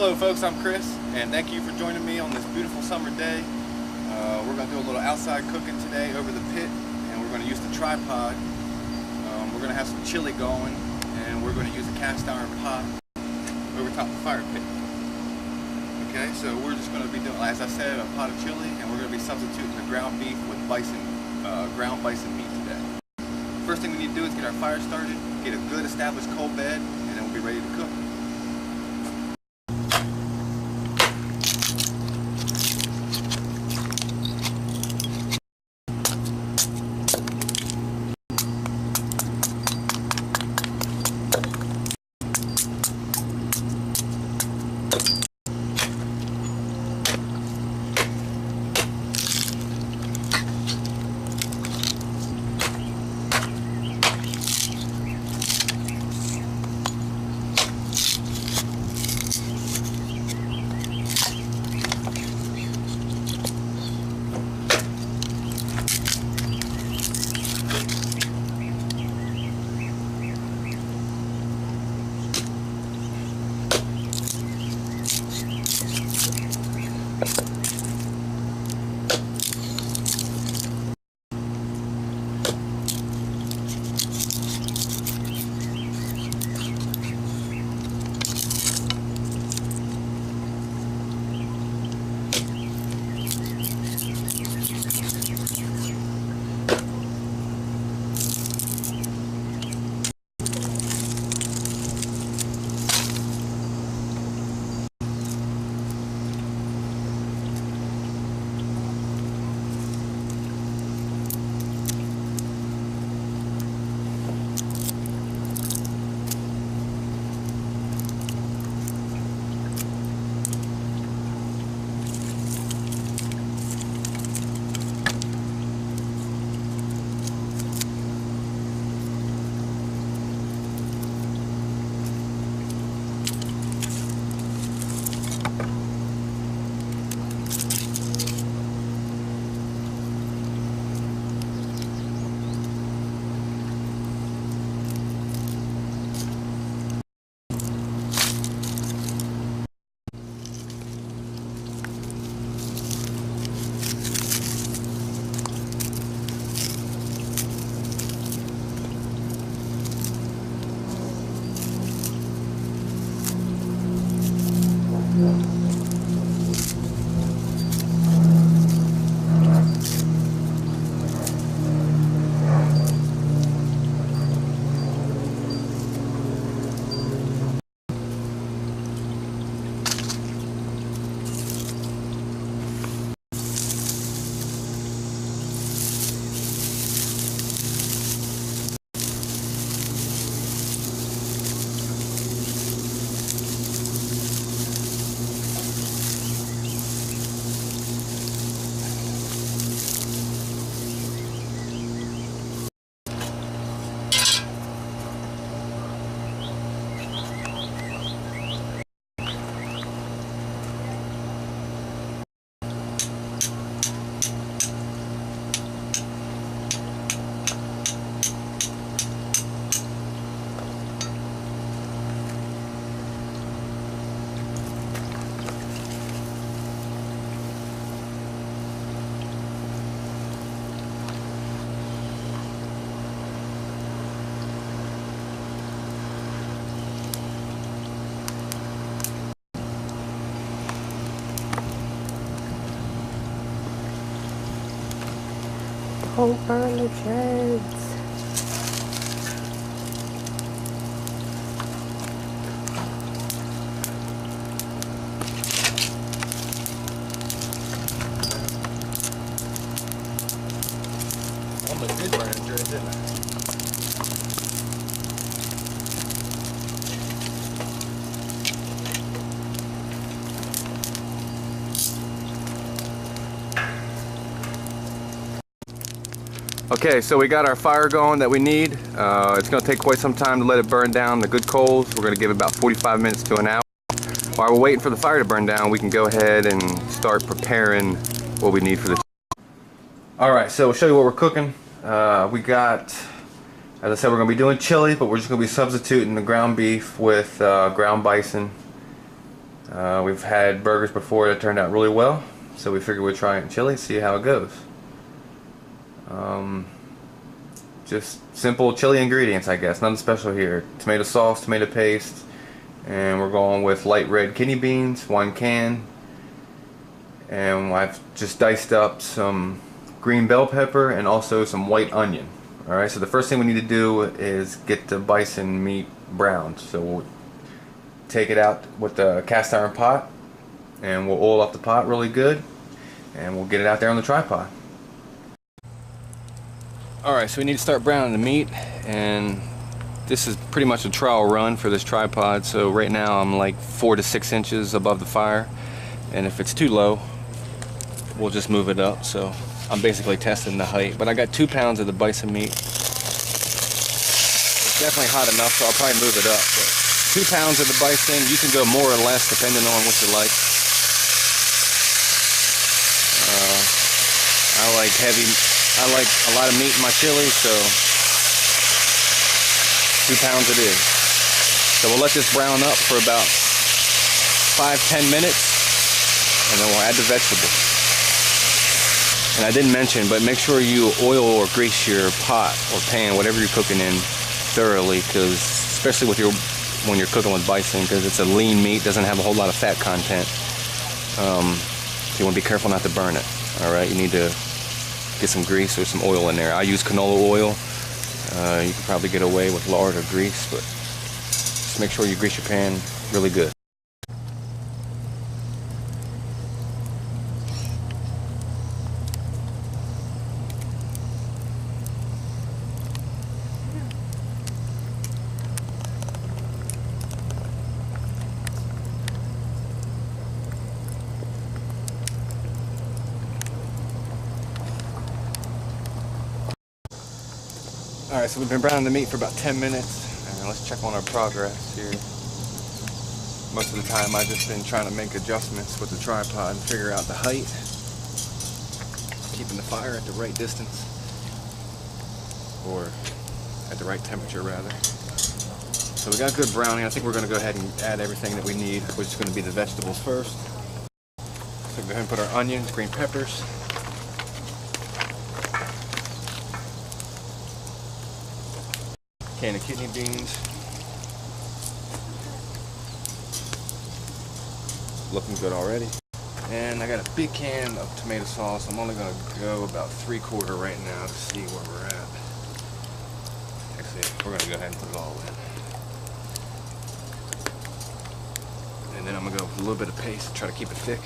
Hello folks, I'm Chris, and thank you for joining me on this beautiful summer day. We're going to do a little outside cooking today over the pit, and we're going to use the tripod. We're going to have some chili going, and we're going to use a cast iron pot over top the fire pit. Okay, so we're just going to be doing, as I said, a pot of chili, and we're going to be substituting the ground beef with ground bison meat today. First thing we need to do is get our fire started, get a good established coal bed, and then we'll be ready to cook. Don't burn the dreads. Almost did burn the dreads, didn't I? Okay, so we got our fire going that we need. It's going to take quite some time to let it burn down the good coals. We're going to give it about 45 minutes to an hour. While we're waiting for the fire to burn down, we can go ahead and start preparing what we need for the. Alright, so we'll show you what we're cooking. We got, as I said, we're going to be doing chili, but we're just going to be substituting the ground beef with ground bison. We've had burgers before that turned out really well, so we figured we'd try it in chili, see how it goes. Just simple chili ingredients, I guess. Nothing special here. Tomato sauce, tomato paste, and we're going with light red kidney beans, 1 can. And I've just diced up some green bell pepper and also some white onion. Alright, so the first thing we need to do is get the bison meat browned. So we'll take it out with the cast iron pot and we'll oil up the pot really good and we'll get it out there on the tripod. Alright, so we need to start browning the meat, and this is pretty much a trial run for this tripod. So right now I'm like 4 to 6 inches above the fire, and if it's too low we'll just move it up. So I'm basically testing the height, but I got 2 pounds of the bison meat. It's definitely hot enough, so I'll probably move it up. But 2 pounds of the bison, you can go more or less depending on what you like. I like a lot of meat in my chili, so 2 pounds it is. So we'll let this brown up for about 5-10 minutes, and then we'll add the vegetables. And I didn't mention, but make sure you oil or grease your pot or pan, whatever you're cooking in, thoroughly, because especially with when you're cooking with bison, because it's a lean meat, doesn't have a whole lot of fat content. So you want to be careful not to burn it. All right, you need to get some grease or some oil in there. I use canola oil. You can probably get away with lard or grease, but just make sure you grease your pan really good. Alright, so we've been browning the meat for about 10 minutes, and let's check on our progress here. Most of the time I've just been trying to make adjustments with the tripod and figure out the height, keeping the fire at the right distance, or at the right temperature rather. So we got good browning. I think we're going to go ahead and add everything that we need, which is going to be the vegetables first. So go ahead and put our onions, green peppers, can of kidney beans, looking good already, and I got a big can of tomato sauce. I'm only going to go about 3/4 right now to see where we're at. Actually, we're going to go ahead and put it all in, and then I'm going to go with a little bit of paste to try to keep it thick.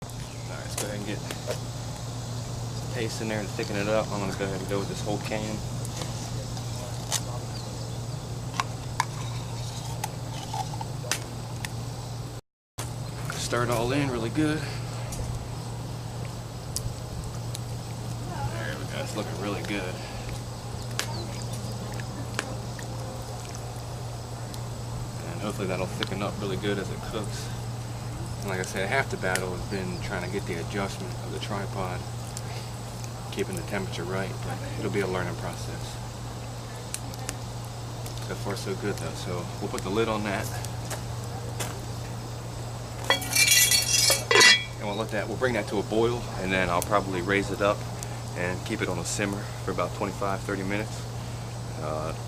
Alright, let's go ahead and get some paste in there and thicken it up. I'm going to go ahead and go with this whole can. Stir it all in really good. There we go, it's looking really good. And hopefully that'll thicken up really good as it cooks. And like I said, half the battle has been trying to get the adjustment of the tripod, keeping the temperature right, but it'll be a learning process. So far so good though, so we'll put the lid on that. We'll bring that to a boil, and then I'll probably raise it up and keep it on a simmer for about 25-30 minutes.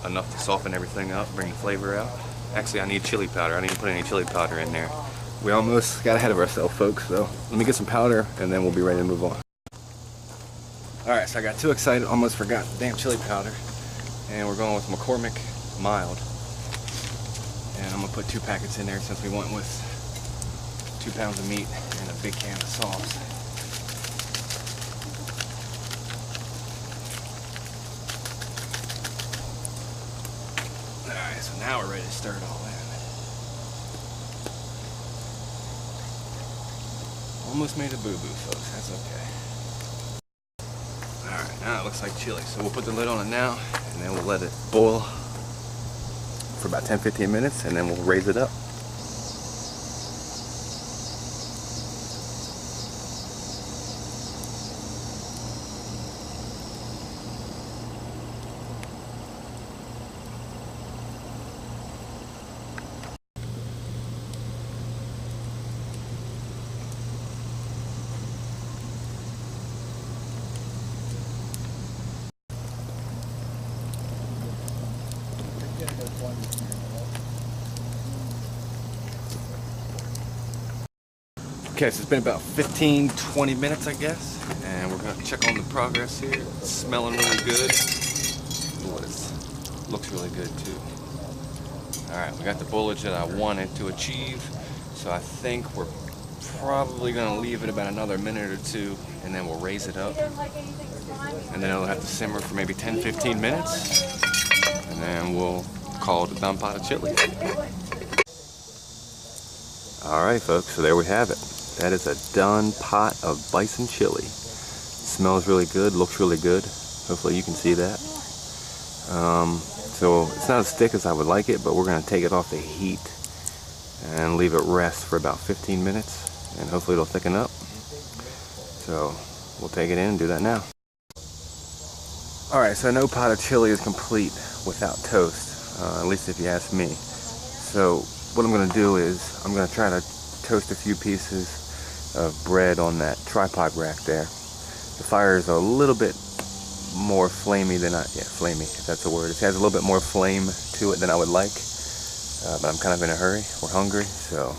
Enough to soften everything up, bring the flavor out. Actually, I need chili powder. I didn't put any chili powder in there. We almost got ahead of ourselves, folks, so let me get some powder and then we'll be ready to move on. Alright, so I got too excited, almost forgot the damn chili powder. And we're going with McCormick Mild. And I'm going to put 2 packets in there since we went with 2 pounds of meat and a big can of sauce. Alright, so now we're ready to stir it all in. Almost made a boo-boo, folks. That's okay. Alright, now it looks like chili. So we'll put the lid on it now, and then we'll let it boil for about 10-15 minutes, and then we'll raise it up. Okay, so it's been about 15-20 minutes, I guess, and we're gonna check on the progress here. It's smelling really good. Ooh, looks really good too. All right, we got the bulge that I wanted to achieve, so I think we're probably gonna leave it about another minute or two, and then we'll raise it up, and then it'll have to simmer for maybe 10-15 minutes, and then we'll call it a done pot of chili. All right, folks, so there we have it. That is a done pot of bison chili. Smells really good, looks really good. Hopefully you can see that. So it's not as thick as I would like it, but we're gonna take it off the heat and leave it rest for about 15 minutes, and hopefully it'll thicken up. So we'll take it in and do that now. All right, so no pot of chili is complete without toast, at least if you ask me. So what I'm gonna do is I'm gonna try to toast a few pieces of bread on that tripod rack there. The fire is a little bit more flamey than flamey, if that's a word. It has a little bit more flame to it than I would like, but I'm kind of in a hurry. We're hungry, so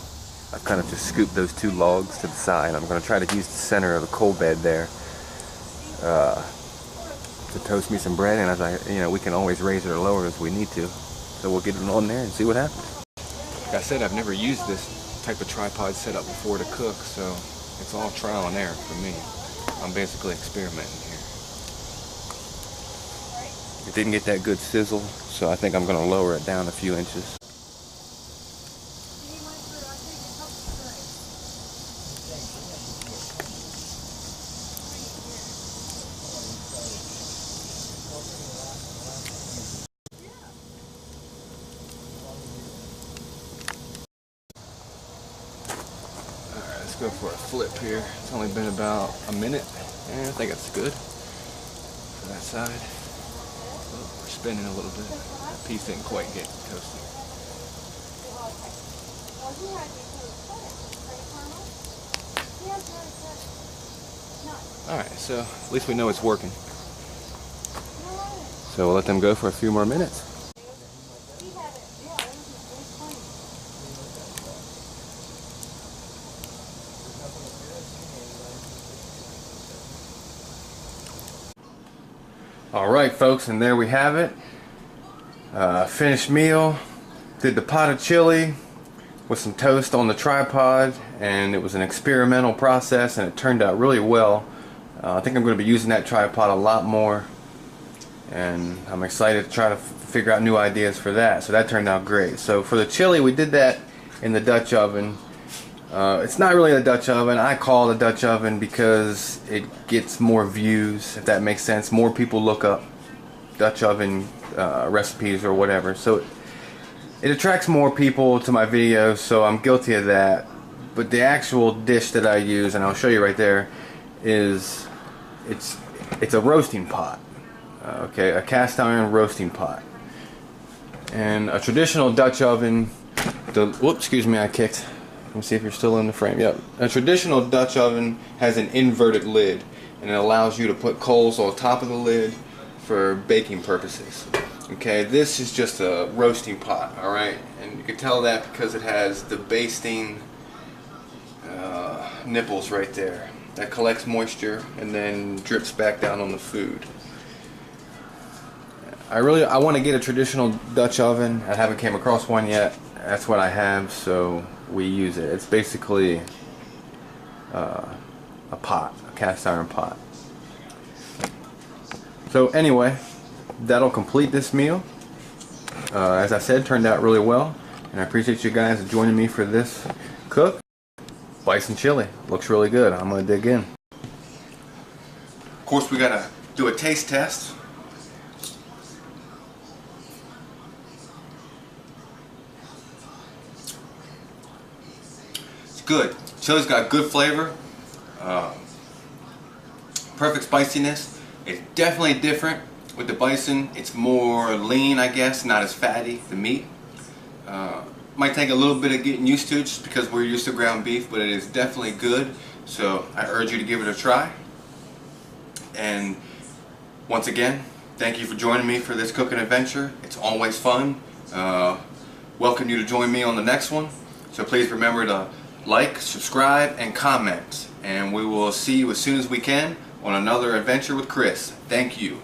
I've kind of just scooped those two logs to the side. I'm going to try to use the center of the coal bed there to toast me some bread, and we can always raise it or lower it as we need to. So we'll get it on there and see what happens. Like I said, I've never used this type of tripod setup before to cook, so it's all trial and error for me. I'm basically experimenting here. It didn't get that good sizzle, so I think I'm going to lower it down a few inches. Go for a flip here. It's only been about a minute, and I think it's good for that side. Oh, we're spinning a little bit. That piece didn't quite get toasted. Alright, so at least we know it's working. So we'll let them go for a few more minutes. Alright folks, and there we have it. Finished meal. Did the pot of chili with some toast on the tripod, and it was an experimental process and it turned out really well. I think I'm going to be using that tripod a lot more, and I'm excited to try to figure out new ideas for that. So that turned out great. So for the chili, we did that in the Dutch oven. It's not really a Dutch oven. I call it a Dutch oven because it gets more views, if that makes sense. More people look up Dutch oven recipes or whatever. So it attracts more people to my videos, so I'm guilty of that. But the actual dish that I use, and I'll show you right there, is it's a roasting pot. Okay, a cast iron roasting pot. And a traditional Dutch oven, excuse me, I kicked. Let me see if you're still in the frame. Yep. A traditional Dutch oven has an inverted lid, and it allows you to put coals on top of the lid for baking purposes. Okay, this is just a roasting pot, alright? And you can tell that because it has the basting nipples right there. That collects moisture and then drips back down on the food. I want to get a traditional Dutch oven. I haven't came across one yet. That's what I have, so we use it. It's basically a pot, a cast iron pot. So anyway, that'll complete this meal. As I said, turned out really well, and I appreciate you guys joining me for this cook. Bison chili looks really good. I'm gonna dig in. Of course, we gotta do a taste test. Good. Chili's got good flavor, perfect spiciness. It's definitely different with the bison. It's more lean, I guess, not as fatty, the meat. Might take a little bit of getting used to just because we're used to ground beef, but it is definitely good. So I urge you to give it a try. And once again, thank you for joining me for this cooking adventure. It's always fun. Welcome you to join me on the next one. So please remember to like, subscribe, and comment. And we will see you as soon as we can on another adventure with Chris. Thank you.